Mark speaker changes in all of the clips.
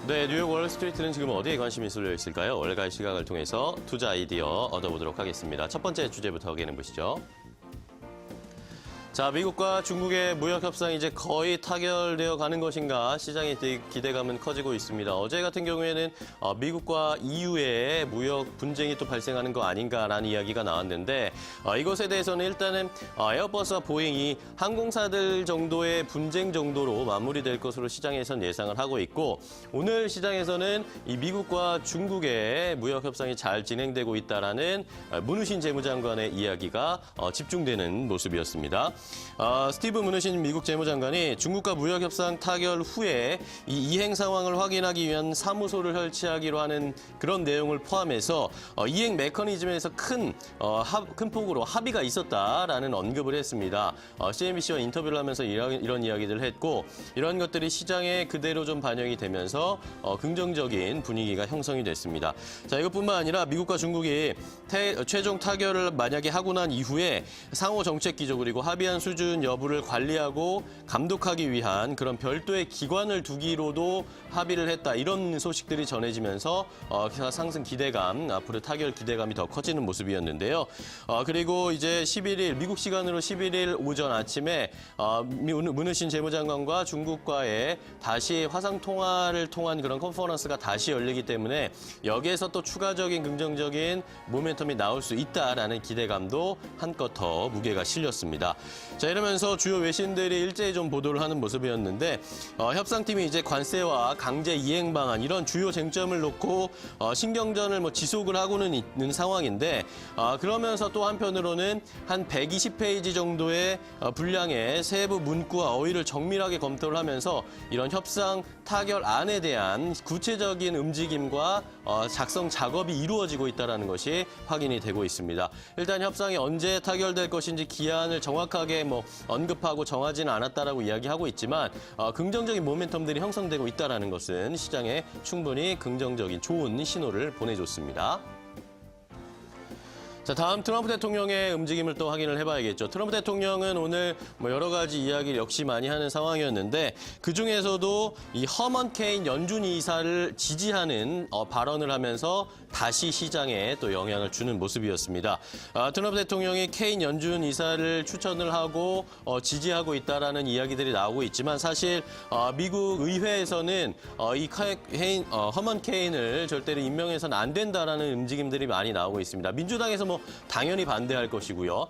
Speaker 1: 네, 뉴욕 월스트리트는 지금 어디에 관심이 쏠려 있을까요? 월가의 시각을 통해서 투자 아이디어 얻어보도록 하겠습니다. 첫 번째 주제부터 확인해 보시죠. 자, 미국과 중국의 무역 협상이 이제 거의 타결되어 가는 것인가 시장의 기대감은 커지고 있습니다. 어제 같은 경우에는 미국과 EU의 무역 분쟁이 또 발생하는 거 아닌가라는 이야기가 나왔는데 이것에 대해서는 일단은 에어버스와 보잉이 항공사들 정도의 분쟁 정도로 마무리될 것으로 시장에선 예상을 하고 있고 오늘 시장에서는 이 미국과 중국의 무역 협상이 잘 진행되고 있다라는 문우신 재무장관의 이야기가 집중되는 모습이었습니다. 스티브 문우신 미국 재무장관이 중국과 무역 협상 타결 후에 이 이행 상황을 확인하기 위한 사무소를 설치하기로 하는 그런 내용을 포함해서 이행 메커니즘에서 큰 폭으로 합의가 있었다라는 언급을 했습니다. CNBC와 인터뷰를 하면서 이런 이야기들을 했고 이런 것들이 시장에 그대로 좀 반영이 되면서 긍정적인 분위기가 형성이 됐습니다. 자, 이것뿐만 아니라 미국과 중국이 최종 타결을 만약에 하고 난 이후에 상호 정책 기조 그리고 합의한 수준 여부를 관리하고 감독하기 위한 그런 별도의 기관을 두기로도 합의를 했다. 이런 소식들이 전해지면서 상승 기대감, 앞으로 타결 기대감이 더 커지는 모습이었는데요. 그리고 이제 11일, 미국 시간으로 11일 오전 아침에 문우신 재무장관과 중국과의 다시 화상 통화를 통한 그런 컨퍼런스가 다시 열리기 때문에 여기에서 또 추가적인 긍정적인 모멘텀이 나올 수 있다라는 기대감도 한껏 더 무게가 실렸습니다. 자, 이러면서 주요 외신들이 일제히 좀 보도를 하는 모습이었는데 협상팀이 이제 관세와 강제 이행 방안 이런 주요 쟁점을 놓고 신경전을 지속을 하고는 있는 상황인데 그러면서 또 한편으로는 한 120페이지 정도의 분량의 세부 문구와 어휘를 정밀하게 검토를 하면서 이런 협상 타결안에 대한 구체적인 움직임과 작성 작업이 이루어지고 있다는 것이 확인이 되고 있습니다. 일단 협상이 언제 타결될 것인지 기한을 정확하게 언급하고 정하지는 않았다라고 이야기하고 있지만 긍정적인 모멘텀들이 형성되고 있다는 것은 시장에 충분히 긍정적인 좋은 신호를 보내줬습니다. 자, 다음 트럼프 대통령의 움직임을 또 확인을 해봐야겠죠. 트럼프 대통령은 오늘 여러 가지 이야기를 역시 많이 하는 상황이었는데 그중에서도 이 허먼 케인 연준 이사를 지지하는 발언을 하면서 다시 시장에 또 영향을 주는 모습이었습니다. 트럼프 대통령이 케인 연준 이사를 추천을 하고 지지하고 있다라는 이야기들이 나오고 있지만 사실 미국 의회에서는 이 허먼 케인을 절대로 임명해서는 안 된다라는 움직임들이 많이 나오고 있습니다. 민주당에서 당연히 반대할 것이고요.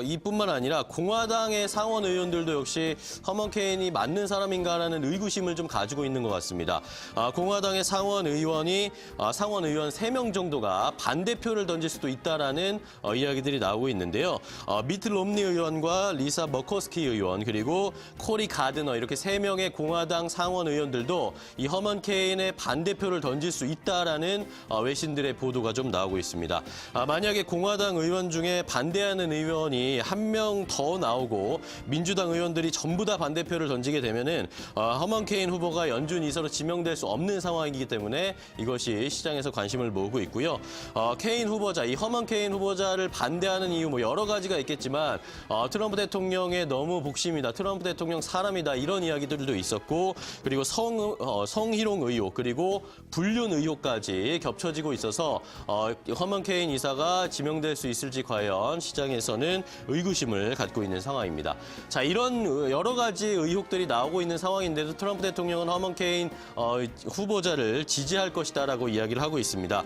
Speaker 1: 이뿐만 아니라 공화당의 상원 의원들도 역시 허먼 케인이 맞는 사람인가라는 의구심을 좀 가지고 있는 것 같습니다. 공화당의 상원 의원 3명 정도가 반대표를 던질 수도 있다라는 이야기들이 나오고 있는데요. 미트 롬니 의원과 리사 머커스키 의원 그리고 코리 가드너 이렇게 3명의 공화당 상원 의원들도 이 허먼 케인의 반대표를 던질 수 있다라는 외신들의 보도가 좀 나오고 있습니다. 만약에 공화당 의원 중에 반대하는 의원이 한 명 더 나오고 민주당 의원들이 전부 다 반대표를 던지게 되면은 허먼 케인 후보가 연준 이사로 지명될 수 없는 상황이기 때문에 이것이 시장에서 관심을 모으고 있고요. 케인 후보자, 이 허먼 케인 후보자를 반대하는 이유 여러 가지가 있겠지만 트럼프 대통령의 너무 복심이다. 트럼프 대통령 사람이다. 이런 이야기들도 있었고 그리고 성희롱 의혹 그리고 불륜 의혹까지 겹쳐지고 있어서 허먼 케인 이사가 지명될 수 있을지 과연 시장에서는 의구심을 갖고 있는 상황입니다. 자, 이런 여러 가지 의혹들이 나오고 있는 상황인데도 트럼프 대통령은 허먼 케인 후보자를 지지할 것이다라고 이야기를 하고 있습니다.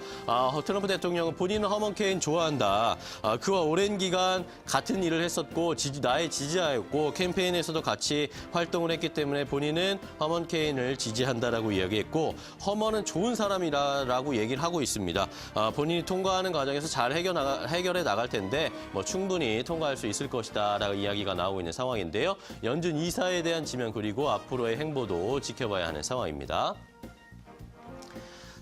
Speaker 1: 트럼프 대통령은 본인은 허먼 케인 좋아한다. 그와 오랜 기간 같은 일을 했었고 나의 지지자였고 캠페인에서도 같이 활동을 했기 때문에 본인은 허먼 케인을 지지한다라고 이야기했고 허먼은 좋은 사람이라고 얘기를 하고 있습니다. 본인이 통과하는 과정에서 잘 해결해 나갈 텐데 충분히 통과할 수 있을 것이다라고 이야기가 나오고 있는 상황인데요. 연준 이사에 대한 지명 그리고 앞으로의 행보도 지켜봐야 하는 상황입니다.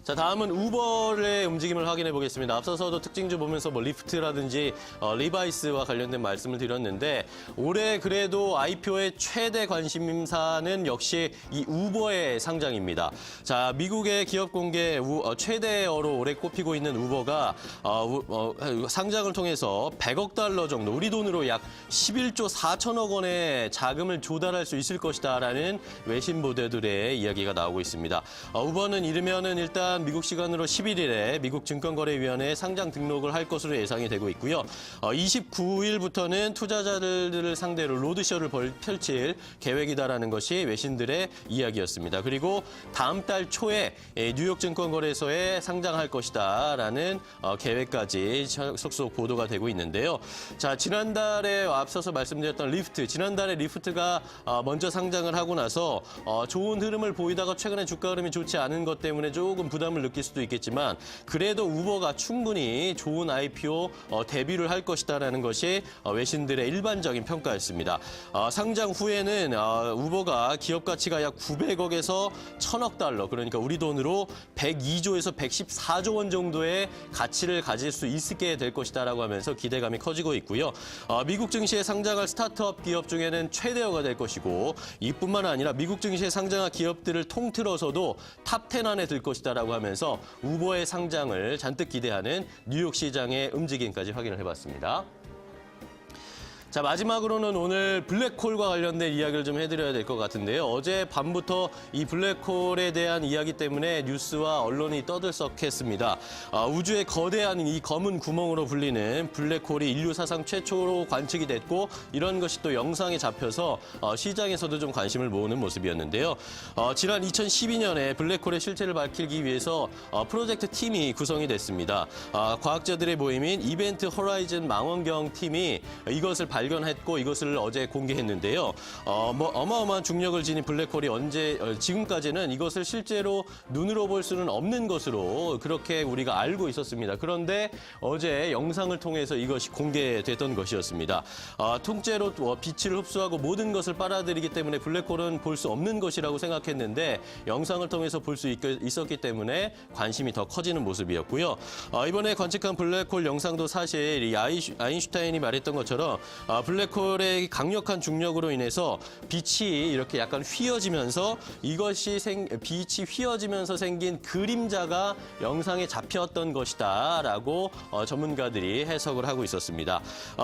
Speaker 1: 자, 다음은 우버의 움직임을 확인해 보겠습니다. 앞서서도 특징주 보면서 뭐 리프트라든지 리바이스와 관련된 말씀을 드렸는데 올해 그래도 IPO의 최대 관심사는 역시 이 우버의 상장입니다. 자, 미국의 기업 공개 최대어로 올해 꼽히고 있는 우버가 상장을 통해서 100억 달러 정도, 우리 돈으로 약 11조 4천억 원의 자금을 조달할 수 있을 것이다라는 외신 보도들의 이야기가 나오고 있습니다. 우버는 이르면은 일단 미국 시간으로 11일에 미국 증권거래위원회에 상장 등록을 할 것으로 예상이 되고 있고요. 29일부터는 투자자들을 상대로 로드쇼를 펼칠 계획이다라는 것이 외신들의 이야기였습니다. 그리고 다음 달 초에 뉴욕 증권거래소에 상장할 것이다라는 계획까지 속속 보도가 되고 있는데요. 자, 지난달에 앞서서 말씀드렸던 리프트, 지난달에 리프트가 먼저 상장을 하고 나서 좋은 흐름을 보이다가 최근에 주가 흐름이 좋지 않은 것 때문에 조금 부담을 느낄 수도 있겠지만 그래도 우버가 충분히 좋은 IPO 데뷔를 할 것이다라는 것이 외신들의 일반적인 평가였습니다. 상장 후에는 우버가 기업 가치가 약 900억에서 1000억 달러, 그러니까 우리 돈으로 102조에서 114조 원 정도의 가치를 가질 수 있게 될 것이다라고 하면서 기대감이 커지고 있고요. 미국 증시에 상장할 스타트업 기업 중에는 최대어가 될 것이고 이뿐만 아니라 미국 증시에 상장한 기업들을 통틀어서도 탑 10 안에 들 것이다라고 하면서 우버의 상장을 잔뜩 기대하는 뉴욕 시장의 움직임까지 확인을 해봤습니다. 자, 마지막으로는 오늘 블랙홀과 관련된 이야기를 좀 해드려야 될 것 같은데요. 어제 밤부터 이 블랙홀에 대한 이야기 때문에 뉴스와 언론이 떠들썩했습니다. 우주의 거대한 이 검은 구멍으로 불리는 블랙홀이 인류 사상 최초로 관측이 됐고 이런 것이 또 영상에 잡혀서 시장에서도 좀 관심을 모으는 모습이었는데요. 지난 2012년에 블랙홀의 실체를 밝히기 위해서 프로젝트 팀이 구성이 됐습니다. 과학자들의 모임인 이벤트 호라이즌 망원경 팀이 이것을 발견했고 이것을 어제 공개했는데요. 어마어마한 중력을 지닌 블랙홀이 지금까지는 이것을 실제로 눈으로 볼 수는 없는 것으로 그렇게 우리가 알고 있었습니다. 그런데 어제 영상을 통해서 이것이 공개됐던 것이었습니다. 통째로 빛을 흡수하고 모든 것을 빨아들이기 때문에 블랙홀은 볼 수 없는 것이라고 생각했는데 영상을 통해서 볼 수 있었기 때문에 관심이 더 커지는 모습이었고요. 이번에 관측한 블랙홀 영상도 사실 이 아인슈타인이 말했던 것처럼 블랙홀의 강력한 중력으로 인해서 빛이 이렇게 약간 휘어지면서 이것이 빛이 휘어지면서 생긴 그림자가 영상에 잡혔던 것이다라고 전문가들이 해석을 하고 있었습니다.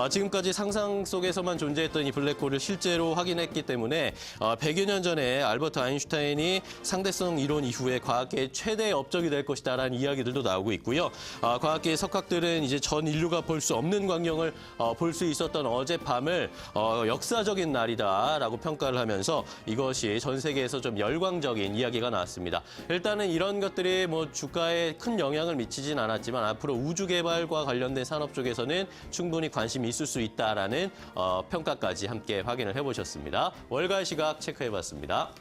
Speaker 1: 지금까지 상상 속에서만 존재했던 이 블랙홀을 실제로 확인했기 때문에 100여 년 전에 알버트 아인슈타인이 상대성 이론 이후에 과학계의 최대의 업적이 될 것이다라는 이야기들도 나오고 있고요. 과학계의 석학들은 이제 전 인류가 볼 수 없는 광경을 볼 수 있었던 어젯밤을 역사적인 날이다라고 평가를 하면서 이것이 전 세계에서 좀 열광적인 이야기가 나왔습니다. 일단은 이런 것들이 뭐 주가에 큰 영향을 미치진 않았지만 앞으로 우주 개발과 관련된 산업 쪽에서는 충분히 관심이 있을 수 있다라는 평가까지 함께 확인을 해보셨습니다. 월가의 시각 체크해봤습니다.